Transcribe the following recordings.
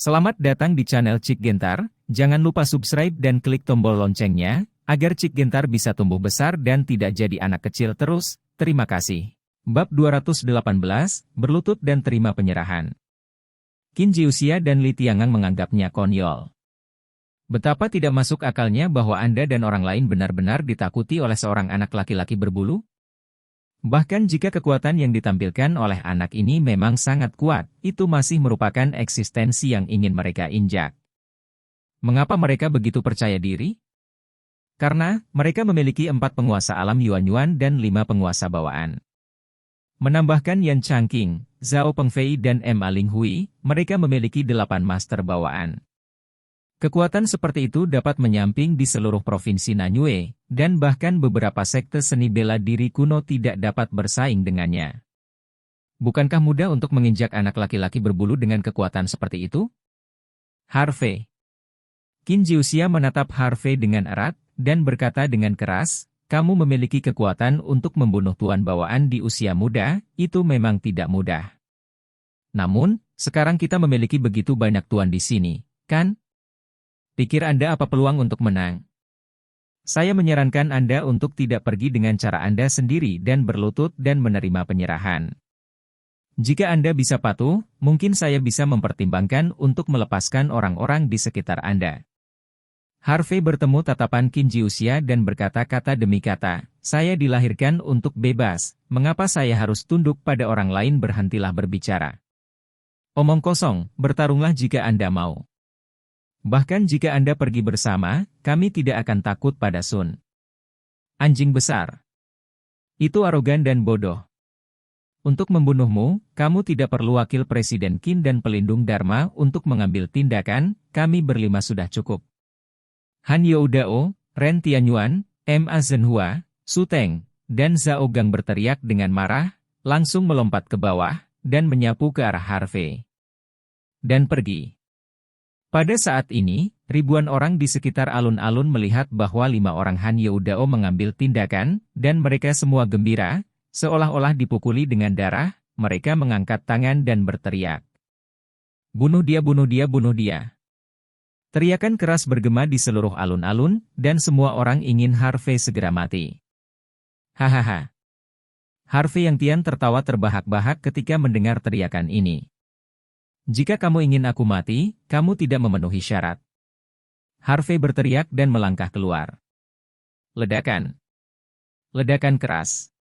Selamat datang di channel Cik Gentar, jangan lupa subscribe dan klik tombol loncengnya, agar Cik Gentar bisa tumbuh besar dan tidak jadi anak kecil terus, terima kasih. Bab 218, Berlutut dan Terima Penyerahan. Qin Jiuxia dan Li Tiangang menganggapnya konyol. Betapa tidak masuk akalnya bahwa Anda dan orang lain benar-benar ditakuti oleh seorang anak laki-laki berbulu? Bahkan jika kekuatan yang ditampilkan oleh anak ini memang sangat kuat, itu masih merupakan eksistensi yang ingin mereka injak. Mengapa mereka begitu percaya diri? Karena mereka memiliki 4 penguasa alam Yuan-Yuan dan 5 penguasa bawaan. Menambahkan Yan Changqing, Zhao Pengfei dan Ma Linghui, mereka memiliki 8 master bawaan. Kekuatan seperti itu dapat menyamping di seluruh provinsi Nanyue, dan bahkan beberapa sekte seni bela diri kuno tidak dapat bersaing dengannya. Bukankah mudah untuk menginjak anak laki-laki berbulu dengan kekuatan seperti itu? Harvey. Qin Jiuxia menatap Harvey dengan erat, dan berkata dengan keras, kamu memiliki kekuatan untuk membunuh tuan bawaan di usia muda, itu memang tidak mudah. Namun, sekarang kita memiliki begitu banyak tuan di sini, kan? Pikir Anda apa peluang untuk menang? Saya menyarankan Anda untuk tidak pergi dengan cara Anda sendiri dan berlutut dan menerima penyerahan. Jika Anda bisa patuh, mungkin saya bisa mempertimbangkan untuk melepaskan orang-orang di sekitar Anda. Harvey bertemu tatapan Qin Jiuxia dan berkata kata demi kata, saya dilahirkan untuk bebas, mengapa saya harus tunduk pada orang lain? Berhentilah berbicara. Omong kosong, bertarunglah jika Anda mau. Bahkan jika Anda pergi bersama, kami tidak akan takut pada Sun. Anjing besar. Itu arogan dan bodoh. Untuk membunuhmu, kamu tidak perlu wakil Presiden Qin dan pelindung Dharma untuk mengambil tindakan, kami berlima sudah cukup. Han Youdao, Ren Tianyuan, Ma Zhenhua, Su Teng, dan Zhao Gang berteriak dengan marah, langsung melompat ke bawah, dan menyapu ke arah Harvey. Dan pergi. Pada saat ini, ribuan orang di sekitar alun-alun melihat bahwa 5 orang Han Youdao mengambil tindakan, dan mereka semua gembira, seolah-olah dipukuli dengan darah, mereka mengangkat tangan dan berteriak. Bunuh dia, bunuh dia, bunuh dia. Teriakan keras bergema di seluruh alun-alun, dan semua orang ingin Harvey segera mati. Hahaha. Harvey yang Tian tertawa terbahak-bahak ketika mendengar teriakan ini. Jika kamu ingin aku mati, kamu tidak memenuhi syarat. Harvey berteriak dan melangkah keluar. Ledakan. Ledakan keras.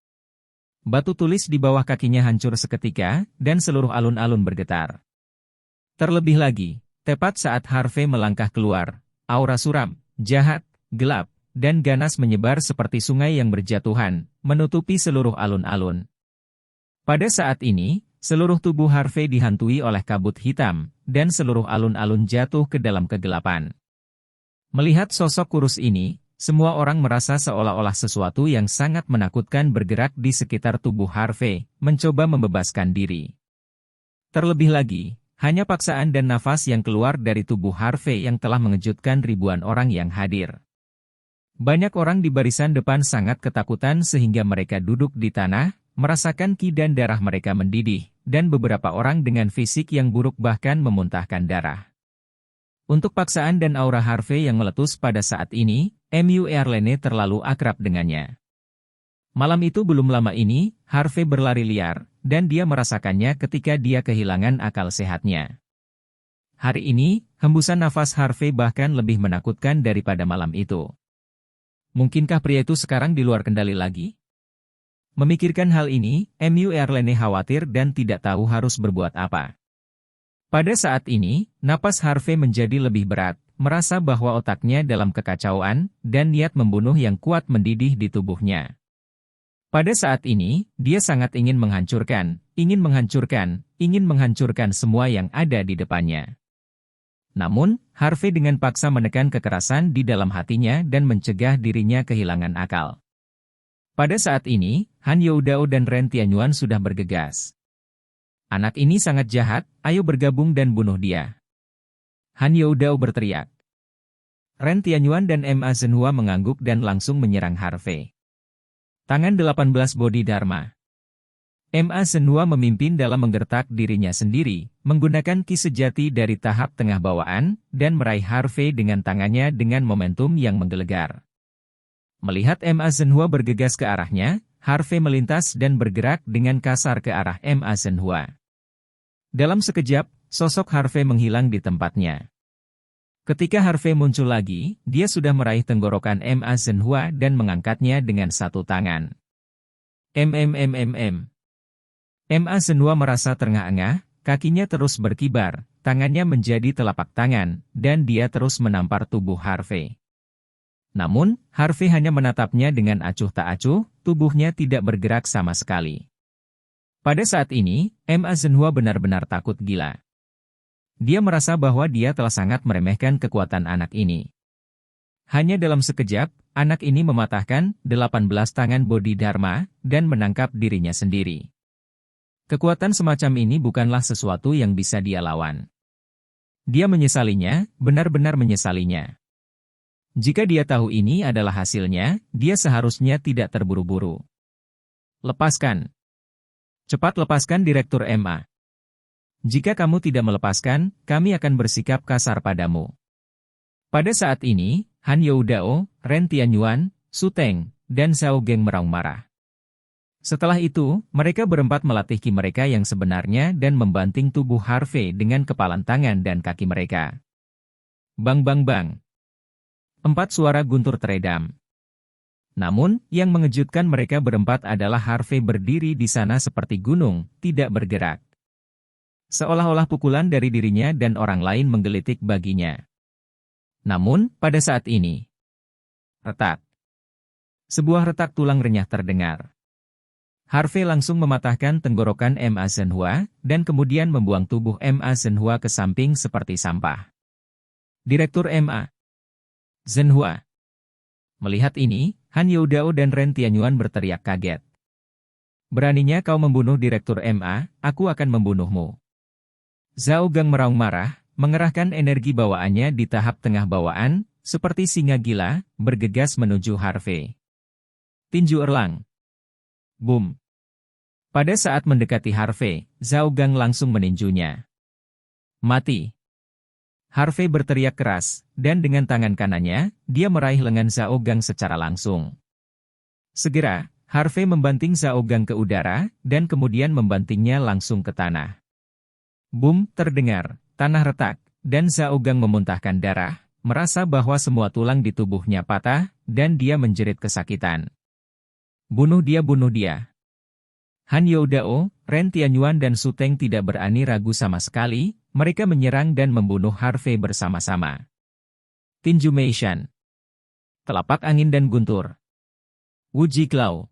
Batu tulis di bawah kakinya hancur seketika, dan seluruh alun-alun bergetar. Terlebih lagi, tepat saat Harvey melangkah keluar, aura suram, jahat, gelap, dan ganas menyebar seperti sungai yang berjatuhan, menutupi seluruh alun-alun. Pada saat ini, seluruh tubuh Harvey dihantui oleh kabut hitam, dan seluruh alun-alun jatuh ke dalam kegelapan. Melihat sosok kurus ini, semua orang merasa seolah-olah sesuatu yang sangat menakutkan bergerak di sekitar tubuh Harvey, mencoba membebaskan diri. Terlebih lagi, hanya paksaan dan nafas yang keluar dari tubuh Harvey yang telah mengejutkan ribuan orang yang hadir. Banyak orang di barisan depan sangat ketakutan sehingga mereka duduk di tanah, merasakan ki dan darah mereka mendidih, dan beberapa orang dengan fisik yang buruk bahkan memuntahkan darah. Untuk paksaan dan aura Harvey yang meletus pada saat ini, Mu Erlene terlalu akrab dengannya. Malam itu belum lama ini, Harvey berlari liar, dan dia merasakannya ketika dia kehilangan akal sehatnya. Hari ini, hembusan nafas Harvey bahkan lebih menakutkan daripada malam itu. Mungkinkah pria itu sekarang di luar kendali lagi? Memikirkan hal ini, Mu Erlene khawatir dan tidak tahu harus berbuat apa. Pada saat ini, napas Harvey menjadi lebih berat, merasa bahwa otaknya dalam kekacauan, dan niat membunuh yang kuat mendidih di tubuhnya. Pada saat ini, dia sangat ingin menghancurkan semua yang ada di depannya. Namun, Harvey dengan paksa menekan kekerasan di dalam hatinya dan mencegah dirinya kehilangan akal. Pada saat ini, Han Youdao dan Ren Tianyuan sudah bergegas. Anak ini sangat jahat, ayo bergabung dan bunuh dia. Han Youdao berteriak. Ren Tianyuan dan Ma Zhenhua mengangguk dan langsung menyerang Harvey. Tangan 18 Bodhi Dharma. Ma Zhenhua memimpin dalam menggertak dirinya sendiri, menggunakan ki sejati dari tahap tengah bawaan, dan meraih Harvey dengan tangannya dengan momentum yang menggelegar. Melihat Ma Zhenhua bergegas ke arahnya, Harvey melintas dan bergerak dengan kasar ke arah Ma Zhenhua. Dalam sekejap, sosok Harvey menghilang di tempatnya. Ketika Harvey muncul lagi, dia sudah meraih tenggorokan Ma Zhenhua dan mengangkatnya dengan satu tangan. Ma Zhenhua merasa terengah-engah, kakinya terus berkibar, tangannya menjadi telapak tangan, dan dia terus menampar tubuh Harvey. Namun, Harvey hanya menatapnya dengan acuh tak acuh, tubuhnya tidak bergerak sama sekali. Pada saat ini, Ma Zhenhua benar-benar takut gila. Dia merasa bahwa dia telah sangat meremehkan kekuatan anak ini. Hanya dalam sekejap, anak ini mematahkan 18 tangan Bodhidharma dan menangkap dirinya sendiri. Kekuatan semacam ini bukanlah sesuatu yang bisa dia lawan. Dia menyesalinya, benar-benar menyesalinya. Jika dia tahu ini adalah hasilnya, dia seharusnya tidak terburu-buru. Lepaskan. Cepat lepaskan Direktur MA. Jika kamu tidak melepaskan, kami akan bersikap kasar padamu. Pada saat ini, Han Youdao, Ren Tianyuan, Su Teng, dan Zhao Geng meraung marah. Setelah itu, mereka berempat melatih ki mereka yang sebenarnya dan membanting tubuh Harvey dengan kepalan tangan dan kaki mereka. Bang bang bang. 4 suara guntur teredam. Namun, yang mengejutkan mereka berempat adalah Harvey berdiri di sana seperti gunung, tidak bergerak. Seolah-olah pukulan dari dirinya dan orang lain menggelitik baginya. Namun, pada saat ini, retak. Sebuah retak tulang renyah terdengar. Harvey langsung mematahkan tenggorokan Ma Zhenhua, dan kemudian membuang tubuh Ma Zhenhua ke samping seperti sampah. Direktur Ma Zhenhua. Melihat ini, Han Youdao dan Ren Tianyuan berteriak kaget. Beraninya kau membunuh Direktur MA, aku akan membunuhmu. Zhao Gang meraung marah, mengerahkan energi bawaannya di tahap tengah bawaan, seperti singa gila, bergegas menuju Harvey. Tinju Erlang. Boom. Pada saat mendekati Harvey, Zhao Gang langsung meninjunya. Mati. Harvey berteriak keras, dan dengan tangan kanannya, dia meraih lengan Zhao Gang secara langsung. Segera, Harvey membanting Zhao Gang ke udara, dan kemudian membantingnya langsung ke tanah. Boom, terdengar, tanah retak, dan Zhao Gang memuntahkan darah, merasa bahwa semua tulang di tubuhnya patah, dan dia menjerit kesakitan. Bunuh dia, bunuh dia. Han Youdao, Ren Tianyuan dan Su Teng tidak berani ragu sama sekali, mereka menyerang dan membunuh Harvey bersama-sama. Tinju Meishan. Telapak angin dan guntur. Wu Jiklao.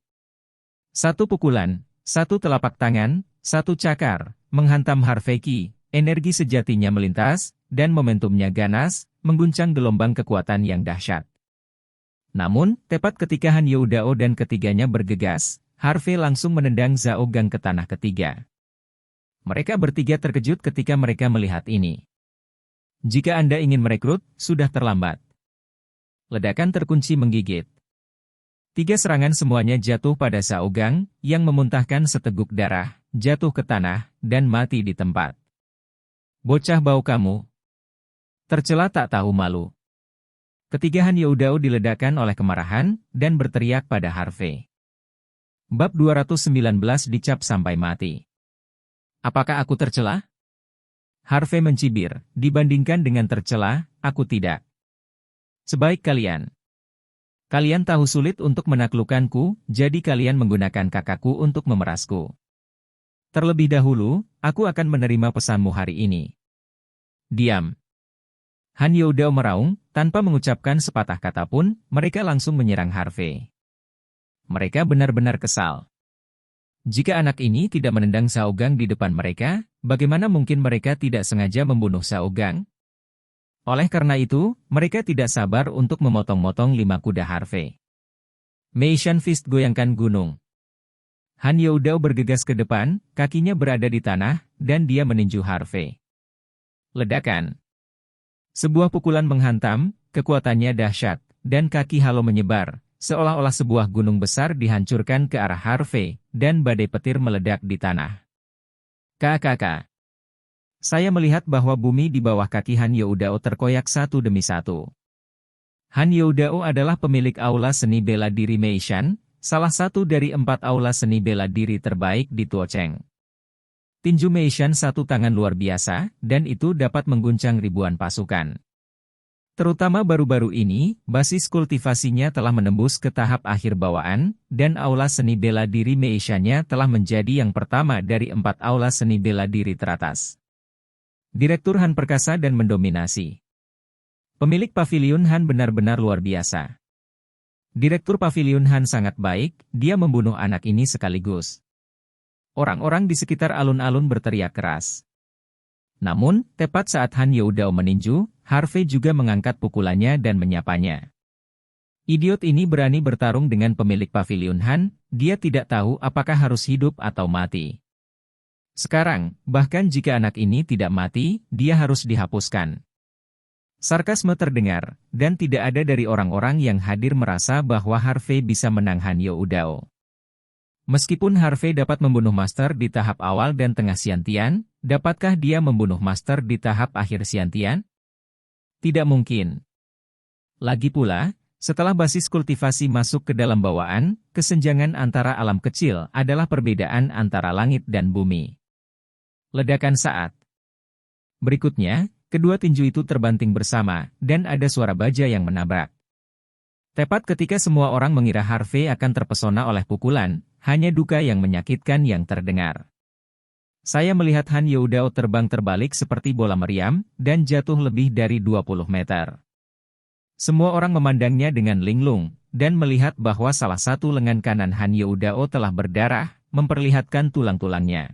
1 pukulan, 1 telapak tangan, 1 cakar, menghantam Harvey Ki, energi sejatinya melintas, dan momentumnya ganas, mengguncang gelombang kekuatan yang dahsyat. Namun, tepat ketika Han Youdao dan ketiganya bergegas, Harvey langsung menendang Zhao Gang ke tanah ketiga. Mereka bertiga terkejut ketika mereka melihat ini. Jika Anda ingin merekrut, sudah terlambat. Ledakan terkunci menggigit. 3 serangan semuanya jatuh pada Zhao Gang, yang memuntahkan seteguk darah, jatuh ke tanah, dan mati di tempat. Bocah bau kamu. Tercela tak tahu malu. Ketiga Han Youdao diledakkan oleh kemarahan, dan berteriak pada Harvey. Bab 219 dicap sampai mati. Apakah aku tercela? Harvey mencibir, dibandingkan dengan tercela, aku tidak. Sebaik kalian. Kalian tahu sulit untuk menaklukkanku, jadi kalian menggunakan kakakku untuk memerasku. Terlebih dahulu, aku akan menerima pesanmu hari ini. Diam. Han Youdao meraung, tanpa mengucapkan sepatah kata pun, mereka langsung menyerang Harvey. Mereka benar-benar kesal. Jika anak ini tidak menendang Zhao Gang di depan mereka, bagaimana mungkin mereka tidak sengaja membunuh Zhao Gang? Oleh karena itu, mereka tidak sabar untuk memotong-motong 5 kuda Harvey. Meishan Fist goyangkan gunung. Han Youdao bergegas ke depan, kakinya berada di tanah, dan dia meninju Harvey. Ledakan. Sebuah pukulan menghantam, kekuatannya dahsyat, dan kaki Halo menyebar, seolah-olah sebuah gunung besar dihancurkan ke arah Harvey, dan badai petir meledak di tanah. KKK. Saya melihat bahwa bumi di bawah kaki Han Youdao terkoyak satu demi satu. Han Youdao adalah pemilik aula seni bela diri Meishan, salah satu dari 4 aula seni bela diri terbaik di Tuocheng. Tinju Meishan satu tangan luar biasa, dan itu dapat mengguncang ribuan pasukan. Terutama baru-baru ini, basis kultivasinya telah menembus ke tahap akhir bawaan, dan aula seni bela diri Meishan-nya telah menjadi yang pertama dari 4 aula seni bela diri teratas. Direktur Han perkasa dan mendominasi. Pemilik Paviliun Han benar-benar luar biasa. Direktur Paviliun Han sangat baik, dia membunuh anak ini sekaligus. Orang-orang di sekitar alun-alun berteriak keras. Namun, tepat saat Han Youdao meninju, Harvey juga mengangkat pukulannya dan menyapanya. Idiot ini berani bertarung dengan pemilik Paviliun Han, dia tidak tahu apakah harus hidup atau mati. Sekarang, bahkan jika anak ini tidak mati, dia harus dihapuskan. Sarkasme terdengar, dan tidak ada dari orang-orang yang hadir merasa bahwa Harvey bisa menang Han Youdao. Meskipun Harvey dapat membunuh Master di tahap awal dan tengah Xiantian, dapatkah dia membunuh Master di tahap akhir Xiantian? Tidak mungkin. Lagi pula, setelah basis kultivasi masuk ke dalam bawaan, kesenjangan antara alam kecil adalah perbedaan antara langit dan bumi. Ledakan saat. Berikutnya, kedua tinju itu terbanting bersama, dan ada suara baja yang menabrak. Tepat ketika semua orang mengira Harvey akan terpesona oleh pukulan, hanya duka yang menyakitkan yang terdengar. Saya melihat Han Youdao terbang terbalik seperti bola meriam, dan jatuh lebih dari 20 meter. Semua orang memandangnya dengan linglung, dan melihat bahwa salah satu lengan kanan Han Youdao telah berdarah, memperlihatkan tulang-tulangnya.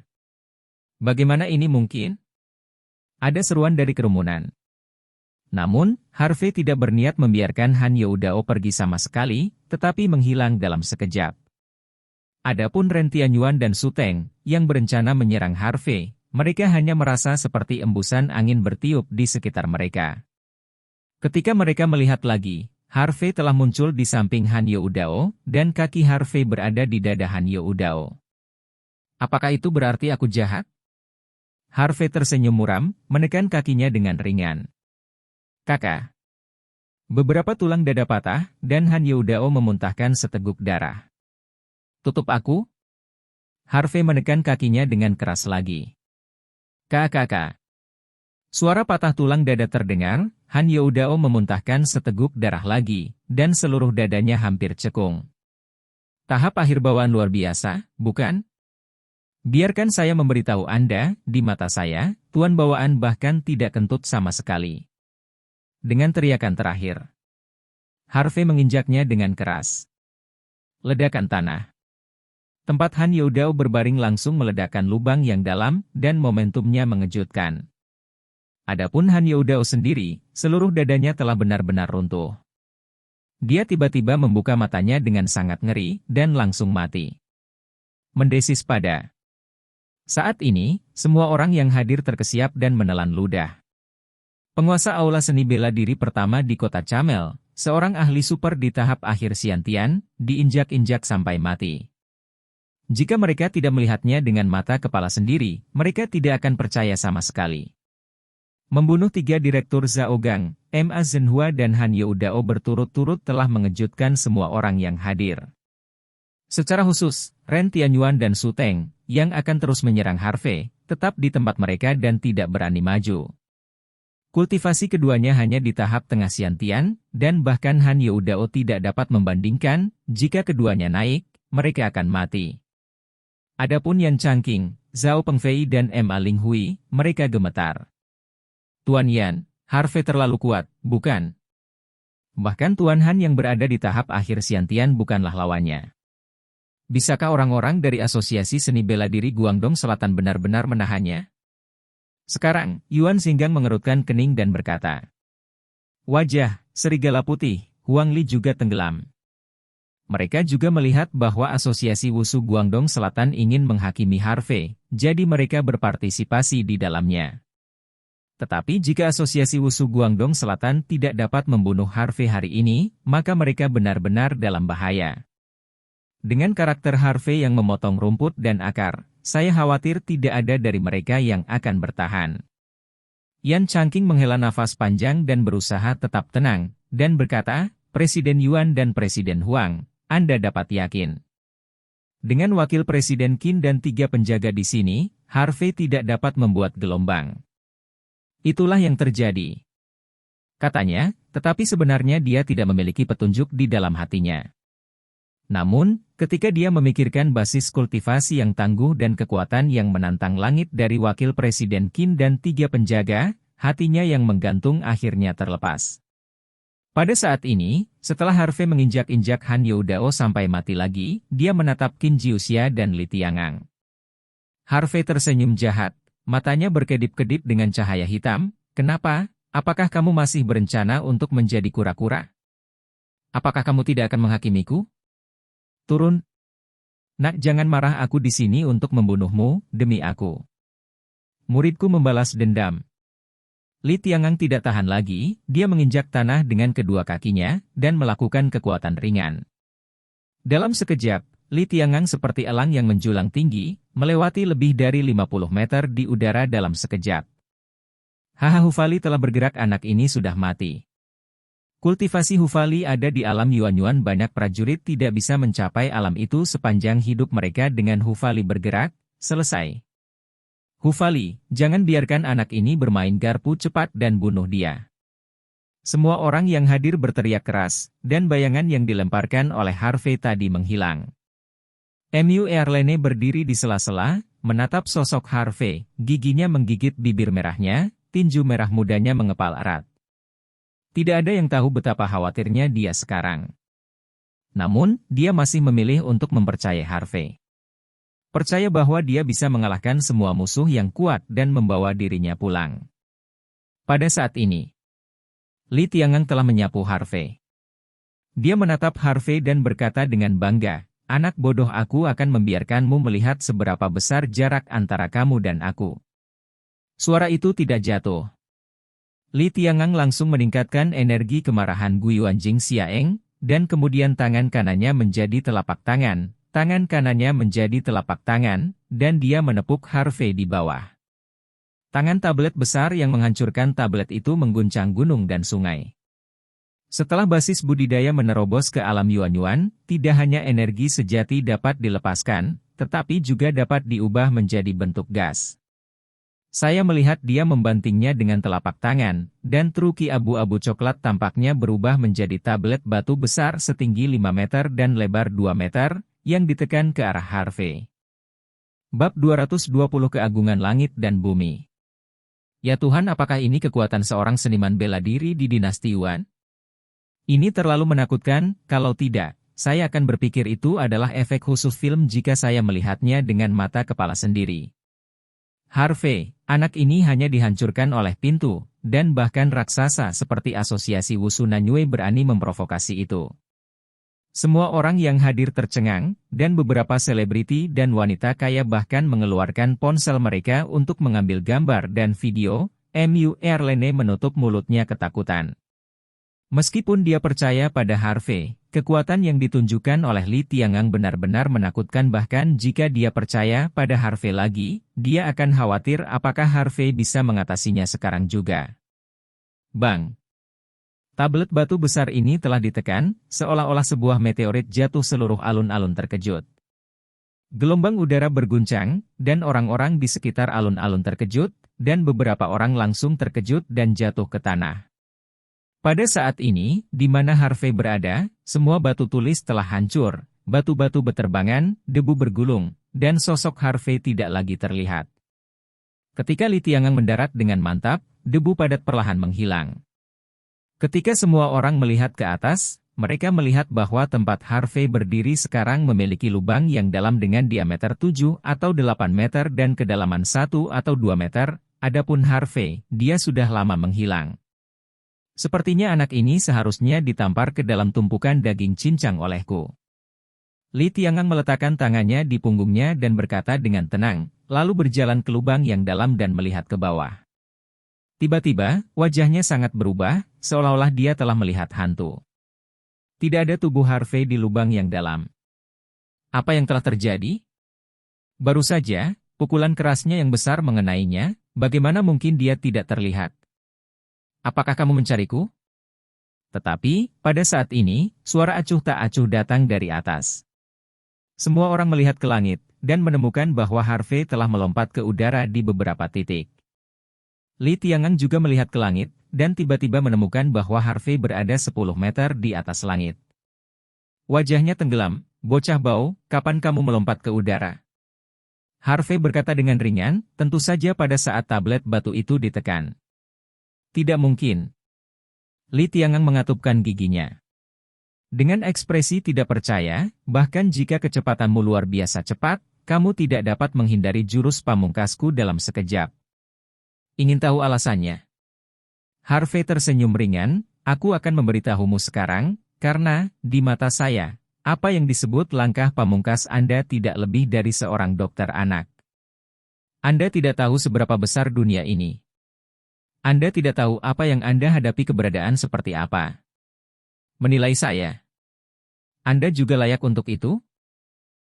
Bagaimana ini mungkin? Ada seruan dari kerumunan. Namun, Harvey tidak berniat membiarkan Han Youdao pergi sama sekali, tetapi menghilang dalam sekejap. Adapun Ren Tianyuan dan Su Teng, yang berencana menyerang Harvey, mereka hanya merasa seperti embusan angin bertiup di sekitar mereka. Ketika mereka melihat lagi, Harvey telah muncul di samping Han Youdao, dan kaki Harvey berada di dada Han Youdao. Apakah itu berarti aku jahat? Harvey tersenyum muram, menekan kakinya dengan ringan. Kakak. Beberapa tulang dada patah, dan Han Youdao memuntahkan seteguk darah. Tutup aku? Harvey menekan kakinya dengan keras lagi. Kakak. Suara patah tulang dada terdengar, Han Youdao memuntahkan seteguk darah lagi, dan seluruh dadanya hampir cekung. Tahap akhir bawaan luar biasa, bukan? Biarkan saya memberitahu Anda, di mata saya, tuan bawaan bahkan tidak kentut sama sekali. Dengan teriakan terakhir, Harvey menginjaknya dengan keras. Ledakan tanah. Tempat Han Youdao berbaring langsung meledakkan lubang yang dalam, dan momentumnya mengejutkan. Adapun Han Youdao sendiri, seluruh dadanya telah benar-benar runtuh. Dia tiba-tiba membuka matanya dengan sangat ngeri, dan langsung mati. Mendesis pada. Saat ini, semua orang yang hadir terkesiap dan menelan ludah. Penguasa aula seni bela diri pertama di kota Camel, seorang ahli super di tahap akhir Xiantian, diinjak-injak sampai mati. Jika mereka tidak melihatnya dengan mata kepala sendiri, mereka tidak akan percaya sama sekali. Membunuh 3 direktur Zhaogang, Ma Zhenhua dan Han Youdao berturut-turut telah mengejutkan semua orang yang hadir. Secara khusus, Ren Tianyuan dan Su Teng, yang akan terus menyerang Harvey, tetap di tempat mereka dan tidak berani maju. Kultivasi keduanya hanya di tahap tengah Xiantian, dan bahkan Han Youdao tidak dapat membandingkan, jika keduanya naik, mereka akan mati. Adapun Yan Changqing, Zhao Pengfei dan Ma Linghui, mereka gemetar. Tuan Yan, Harvey terlalu kuat, bukan? Bahkan Tuan Han yang berada di tahap akhir Xiantian bukanlah lawannya. Bisakah orang-orang dari Asosiasi Seni Bela Diri Guangdong Selatan benar-benar menahannya? Sekarang, Yuan Xinggang mengerutkan kening dan berkata. Wajah, serigala putih, Huang Li juga tenggelam. Mereka juga melihat bahwa Asosiasi Wushu Guangdong Selatan ingin menghakimi Harvey, jadi mereka berpartisipasi di dalamnya. Tetapi jika Asosiasi Wushu Guangdong Selatan tidak dapat membunuh Harvey hari ini, maka mereka benar-benar dalam bahaya. Dengan karakter Harvey yang memotong rumput dan akar, saya khawatir tidak ada dari mereka yang akan bertahan. Yan Changqing menghela nafas panjang dan berusaha tetap tenang, dan berkata, Presiden Yuan dan Presiden Huang, Anda dapat yakin. Dengan Wakil Presiden Qin dan 3 penjaga di sini, Harvey tidak dapat membuat gelombang. Itulah yang terjadi. Katanya, tetapi sebenarnya dia tidak memiliki petunjuk di dalam hatinya. Namun, ketika dia memikirkan basis kultivasi yang tangguh dan kekuatan yang menantang langit dari Wakil Presiden Qin dan 3 penjaga, hatinya yang menggantung akhirnya terlepas. Pada saat ini, setelah Harvey menginjak-injak Han Youdao sampai mati lagi, dia menatap Qin Jiuxia dan Li Tiangang. Harvey tersenyum jahat. Matanya berkedip-kedip dengan cahaya hitam. Kenapa? Apakah kamu masih berencana untuk menjadi kura-kura? Apakah kamu tidak akan menghakimiku? Turun. Nak, jangan marah, aku di sini untuk membunuhmu, demi aku. Muridku membalas dendam. Li Tiangang tidak tahan lagi, dia menginjak tanah dengan kedua kakinya, dan melakukan kekuatan ringan. Dalam sekejap, Li Tiangang seperti elang yang menjulang tinggi, melewati lebih dari 50 meter di udara dalam sekejap. Haha, Hufali telah bergerak, anak ini sudah mati. Kultivasi Hufali ada di alam Yuanyuan, banyak prajurit tidak bisa mencapai alam itu sepanjang hidup mereka. Dengan Hufali bergerak, selesai. Hufali, jangan biarkan anak ini bermain garpu, cepat dan bunuh dia. Semua orang yang hadir berteriak keras, dan bayangan yang dilemparkan oleh Harvey tadi menghilang. Mu Erlene berdiri di sela-sela, menatap sosok Harvey, giginya menggigit bibir merahnya, tinju merah mudanya mengepal erat. Tidak ada yang tahu betapa khawatirnya dia sekarang. Namun, dia masih memilih untuk mempercayai Harvey. Percaya bahwa dia bisa mengalahkan semua musuh yang kuat dan membawa dirinya pulang. Pada saat ini, Li Tiangang telah menyapu Harvey. Dia menatap Harvey dan berkata dengan bangga, anak bodoh, aku akan membiarkanmu melihat seberapa besar jarak antara kamu dan aku. Suara itu tidak jatuh. Li Tiangang langsung meningkatkan energi kemarahan Guiyuan Jing Xiaeng, dan kemudian tangan kanannya menjadi telapak tangan, tangan kanannya menjadi telapak tangan, dan dia menepuk Harvey di bawah. Tangan tablet besar yang menghancurkan tablet itu mengguncang gunung dan sungai. Setelah basis budidaya menerobos ke alam Yuanyuan, tidak hanya energi sejati dapat dilepaskan, tetapi juga dapat diubah menjadi bentuk gas. Saya melihat dia membantingnya dengan telapak tangan, dan truki abu-abu coklat tampaknya berubah menjadi tablet batu besar setinggi 5 meter dan lebar 2 meter, yang ditekan ke arah Harvey. Bab 220 Keagungan Langit dan Bumi. Ya Tuhan, apakah ini kekuatan seorang seniman bela diri di dinasti Yuan? Ini terlalu menakutkan, kalau tidak, saya akan berpikir itu adalah efek khusus film jika saya melihatnya dengan mata kepala sendiri. Harvey, anak ini hanya dihancurkan oleh pintu, dan bahkan raksasa seperti Asosiasi Wushu Nanyue berani memprovokasi itu. Semua orang yang hadir tercengang, dan beberapa selebriti dan wanita kaya bahkan mengeluarkan ponsel mereka untuk mengambil gambar dan video. Mu Erlene menutup mulutnya ketakutan. Meskipun dia percaya pada Harvey, kekuatan yang ditunjukkan oleh Li Tiangang benar-benar menakutkan. Bahkan jika dia percaya pada Harvey lagi, dia akan khawatir apakah Harvey bisa mengatasinya sekarang juga. Bang! Tablet batu besar ini telah ditekan, seolah-olah sebuah meteorit jatuh. Seluruh alun-alun terkejut. Gelombang udara berguncang, dan orang-orang di sekitar alun-alun terkejut, dan beberapa orang langsung terkejut dan jatuh ke tanah. Pada saat ini, di mana Harvey berada, semua batu tulis telah hancur, batu-batu beterbangan, debu bergulung, dan sosok Harvey tidak lagi terlihat. Ketika Li Tiangang mendarat dengan mantap, debu padat perlahan menghilang. Ketika semua orang melihat ke atas, mereka melihat bahwa tempat Harvey berdiri sekarang memiliki lubang yang dalam dengan diameter 7 atau 8 meter dan kedalaman 1 atau 2 meter, adapun Harvey, dia sudah lama menghilang. Sepertinya anak ini seharusnya ditampar ke dalam tumpukan daging cincang olehku. Li Tiangang meletakkan tangannya di punggungnya dan berkata dengan tenang, lalu berjalan ke lubang yang dalam dan melihat ke bawah. Tiba-tiba, wajahnya sangat berubah, seolah-olah dia telah melihat hantu. Tidak ada tubuh Harvey di lubang yang dalam. Apa yang telah terjadi? Baru saja, pukulan kerasnya yang besar mengenainya, bagaimana mungkin dia tidak terlihat? Apakah kamu mencariku? Tetapi, pada saat ini, suara acuh tak acuh datang dari atas. Semua orang melihat ke langit, dan menemukan bahwa Harvey telah melompat ke udara di beberapa titik. Li Tiangang juga melihat ke langit, dan tiba-tiba menemukan bahwa Harvey berada 10 meter di atas langit. Wajahnya tenggelam, bocah bau, kapan kamu melompat ke udara? Harvey berkata dengan ringan, tentu saja pada saat tablet batu itu ditekan. Tidak mungkin. Li Tiangang mengatupkan giginya. Dengan ekspresi tidak percaya, bahkan jika kecepatanmu luar biasa cepat, kamu tidak dapat menghindari jurus pamungkasku dalam sekejap. Ingin tahu alasannya? Harvey tersenyum ringan, aku akan memberitahumu sekarang, karena, di mata saya, apa yang disebut langkah pamungkas Anda tidak lebih dari seorang dokter anak. Anda tidak tahu seberapa besar dunia ini. Anda tidak tahu apa yang Anda hadapi keberadaan seperti apa. Menilai saya. Anda juga layak untuk itu?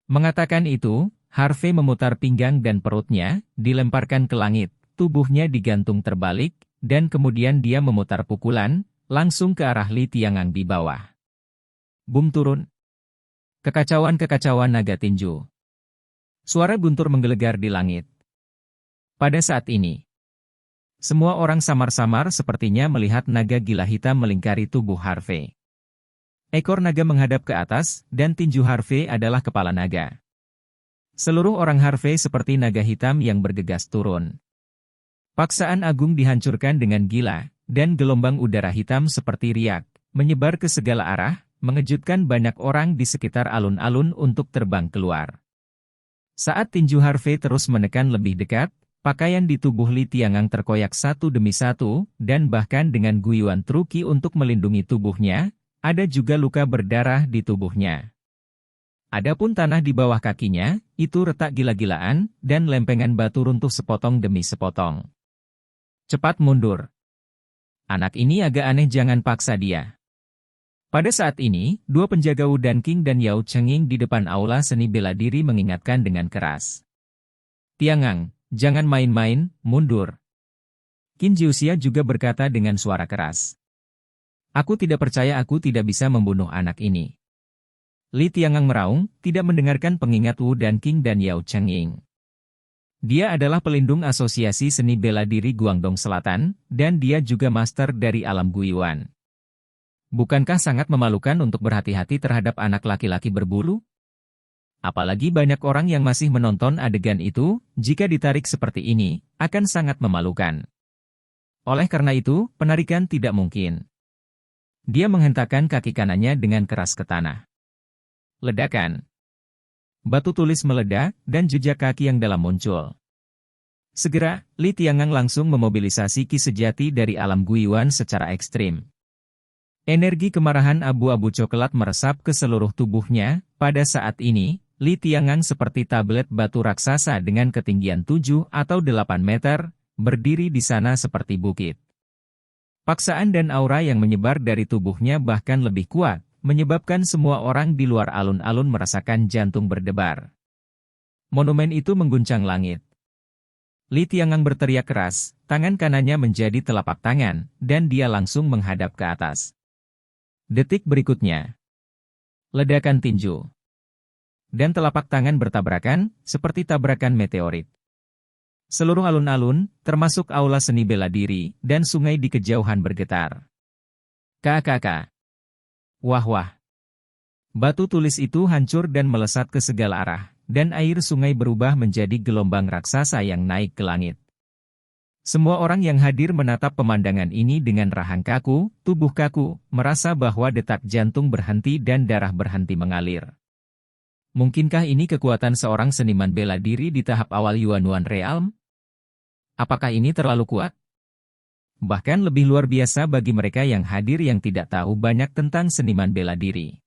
Mengatakan itu, Harvey memutar pinggang dan perutnya, dilemparkan ke langit, tubuhnya digantung terbalik, dan kemudian dia memutar pukulan, langsung ke arah Li Tiangang di bawah. Bum turun. Kekacauan-kekacauan naga tinju. Suara guntur menggelegar di langit. Pada saat ini, semua orang samar-samar sepertinya melihat naga gila hitam melingkari tubuh Harvey. Ekor naga menghadap ke atas, dan tinju Harvey adalah kepala naga. Seluruh orang Harvey seperti naga hitam yang bergegas turun. Paksaan agung dihancurkan dengan gila, dan gelombang udara hitam seperti riak, menyebar ke segala arah, mengejutkan banyak orang di sekitar alun-alun untuk terbang keluar. Saat tinju Harvey terus menekan lebih dekat, pakaian di tubuh Li Tiangang terkoyak satu demi satu, dan bahkan dengan guyuan truki untuk melindungi tubuhnya, ada juga luka berdarah di tubuhnya. Adapun tanah di bawah kakinya, itu retak gila-gilaan, dan lempengan batu runtuh sepotong demi sepotong. Cepat mundur. Anak ini agak aneh, jangan paksa dia. Pada saat ini, dua penjaga Wu Dan King dan Yao Chenging di depan aula seni bela diri mengingatkan dengan keras. Tiangang, jangan main-main, mundur. Qin Jiuxia juga berkata dengan suara keras. Aku tidak percaya aku tidak bisa membunuh anak ini. Li Tiangang meraung, tidak mendengarkan pengingat Wu Dan King dan Yao Chenging. Dia adalah pelindung asosiasi seni bela diri Guangdong Selatan, dan dia juga master dari alam Guiyuan. Bukankah sangat memalukan untuk berhati-hati terhadap anak laki-laki berbulu? Apalagi banyak orang yang masih menonton adegan itu, jika ditarik seperti ini, akan sangat memalukan. Oleh karena itu, penarikan tidak mungkin. Dia menghentakkan kaki kanannya dengan keras ke tanah. Ledakan. Batu tulis meledak, dan jejak kaki yang dalam muncul. Segera, Li Tiangang langsung memobilisasi ki sejati dari alam Guiyuan secara ekstrim. Energi kemarahan abu-abu coklat meresap ke seluruh tubuhnya. Pada saat ini, Li Tiangang seperti tablet batu raksasa dengan ketinggian 7 atau 8 meter, berdiri di sana seperti bukit. Paksaan dan aura yang menyebar dari tubuhnya bahkan lebih kuat, menyebabkan semua orang di luar alun-alun merasakan jantung berdebar. Monumen itu mengguncang langit. Li Tiangang berteriak keras, tangan kanannya menjadi telapak tangan, dan dia langsung menghadap ke atas. Detik berikutnya, ledakan tinju. Dan telapak tangan bertabrakan, seperti tabrakan meteorit. Seluruh alun-alun, termasuk aula seni bela diri, dan sungai di kejauhan bergetar. Kakak. Wah. Batu tulis itu hancur dan melesat ke segala arah, dan air sungai berubah menjadi gelombang raksasa yang naik ke langit. Semua orang yang hadir menatap pemandangan ini dengan rahang kaku, tubuh kaku, merasa bahwa detak jantung berhenti dan darah berhenti mengalir. Mungkinkah ini kekuatan seorang seniman bela diri di tahap awal Yuanyuan Realm? Apakah ini terlalu kuat? Bahkan lebih luar biasa bagi mereka yang hadir yang tidak tahu banyak tentang seniman bela diri.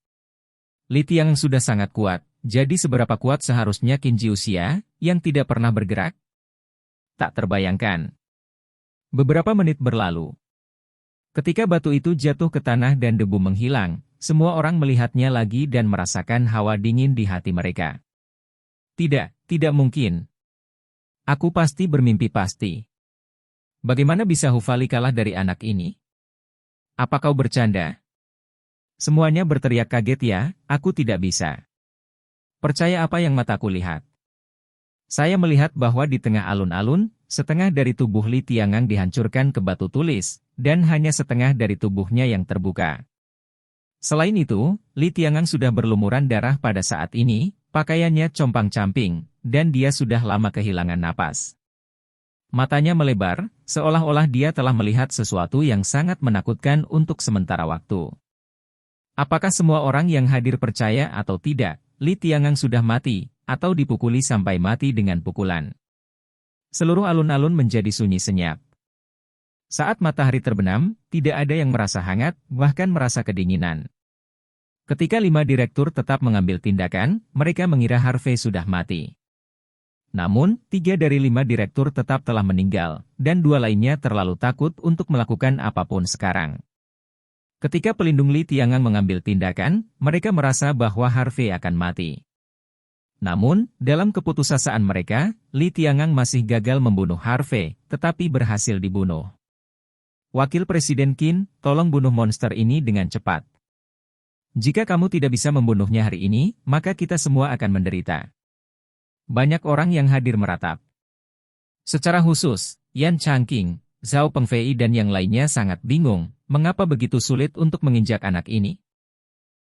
Li Tiangang sudah sangat kuat, jadi seberapa kuat seharusnya Qin Jiuxia, yang tidak pernah bergerak? Tak terbayangkan. Beberapa menit berlalu. Ketika batu itu jatuh ke tanah dan debu menghilang, semua orang melihatnya lagi dan merasakan hawa dingin di hati mereka. Tidak, tidak mungkin. Aku pasti bermimpi pasti. Bagaimana bisa Hufali kalah dari anak ini? Apa kau bercanda? Semuanya berteriak kaget ya, aku tidak bisa. Percaya apa yang mataku lihat. Saya melihat bahwa di tengah alun-alun, setengah dari tubuh Li Tiangang dihancurkan ke batu tulis, dan hanya setengah dari tubuhnya yang terbuka. Selain itu, Li Tiangang sudah berlumuran darah pada saat ini, pakaiannya compang-camping, dan dia sudah lama kehilangan napas. Matanya melebar, seolah-olah dia telah melihat sesuatu yang sangat menakutkan untuk sementara waktu. Apakah semua orang yang hadir percaya atau tidak, Li Tiangang sudah mati, atau dipukuli sampai mati dengan pukulan? Seluruh alun-alun menjadi sunyi senyap. Saat matahari terbenam, tidak ada yang merasa hangat, bahkan merasa kedinginan. Ketika 5 direktur tetap mengambil tindakan, mereka mengira Harvey sudah mati. Namun, 3 dari 5 direktur tetap telah meninggal, dan 2 lainnya terlalu takut untuk melakukan apapun sekarang. Ketika pelindung Li Tiangang mengambil tindakan, mereka merasa bahwa Harvey akan mati. Namun, dalam keputusasaan mereka, Li Tiangang masih gagal membunuh Harvey, tetapi berhasil dibunuh. Wakil Presiden Qin, tolong bunuh monster ini dengan cepat. Jika kamu tidak bisa membunuhnya hari ini, maka kita semua akan menderita. Banyak orang yang hadir meratap. Secara khusus, Yan Changqing, Zhao Pengfei dan yang lainnya sangat bingung, mengapa begitu sulit untuk menginjak anak ini.